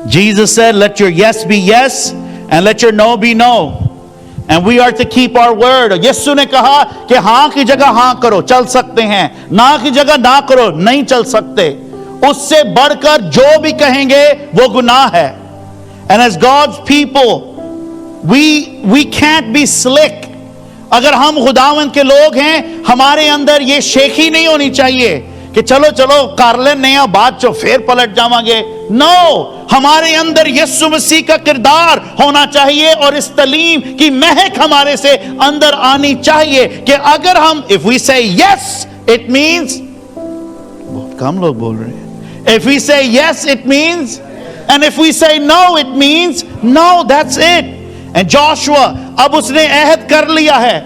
Jesus said, let your yes be yes and let your no be no. And we are to keep our word. यीशु ने कहा कि हाँ की जगह हाँ करो, चल सकते हैं, ना की जगह ना करो, नहीं चल सकते. उससे बढ़कर जो भी कहेंगे वो गुनाह है. And as God's people, we can't be slick. अगर हम खुदावंद के लोग हैं, हमारे अंदर ये शेखी नहीं होनी चाहिए कि चलो चलो कर लेने हैं बाद चो फिर पलट जावांगे. नो, हमारे अंदर यीशु मसीह का किरदार होना चाहिए और इस तालीम की महक हमारे से अंदर आनी चाहिए कि अगर हम if we say yes it means, बहुत कम लोग बोल रहे हैं, if we say yes it means, and if we say no it means no, that's it. And Joshua, अब उसने अहद कर लिया है,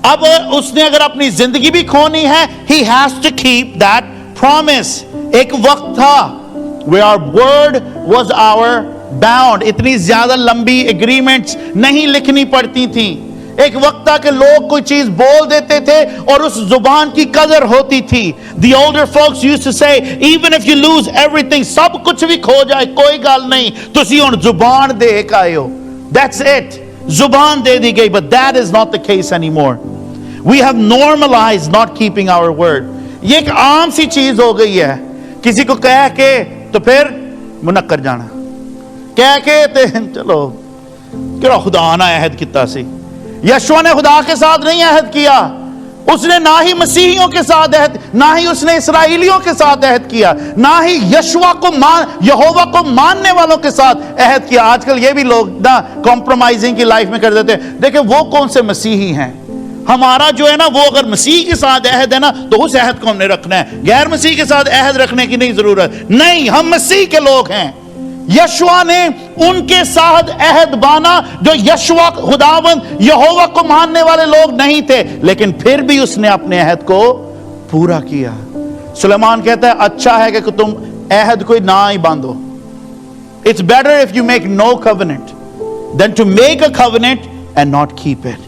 अब उसने अगर अपनी जिंदगी भी खोनी है, he has to keep that promise. एक वक्त था where our word was our bound. इतनी ज्यादा लंबी एग्रीमेंट्स नहीं लिखनी पड़ती थी. एक वक्त था कि लोग कोई चीज बोल देते थे और उस जुबान की कदर होती थी. The older folks used to say, even if you lose everything, सब कुछ भी खो जाए कोई गल नहीं, तुसी हुण जुबान दे के आए हो. That's it. जुबान दे दी गई. But that is not the case anymore. We have normalized not keeping our word. ये एक आम सी चीज हो गई है. किसी को कह के तो फिर मुनक्कर जाना, कह के ते चलो क्या खुदा ना अहद किता सी. यशुआ ने खुदा के साथ नहीं अहद किया, उसने ना ही मसीहियों के साथ अहद, ना ही उसने इसराइलियों के साथ अहद किया, ना ही यशुआ को यहोवा को मानने वालों के साथ अहद किया. आजकल ये भी लोग ना कॉम्प्रोमाइजिंग की लाइफ में कर देते हैं. देखिए वो कौन से मसीही हैं. हमारा जो है ना वो अगर मसीह के साथ अहद है ना तो उस अहद को हमने रखना है. गैर मसीह के साथ अहद रखने की नहीं जरूरत. नहीं, हम मसीह के लोग हैं. यशुआ ने उनके साथ अहद बाना जो यशुआ खुदावंद यहोवा को मानने वाले लोग नहीं थे, लेकिन फिर भी उसने अपने अहद को पूरा किया. सुलेमान कहता है अच्छा है कि तुम अहद कोई ना ही बांधो. It's better if you make no covenant than to make a covenant and not keep it.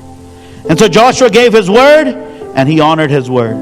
And so Joshua gave his word and he honored his word.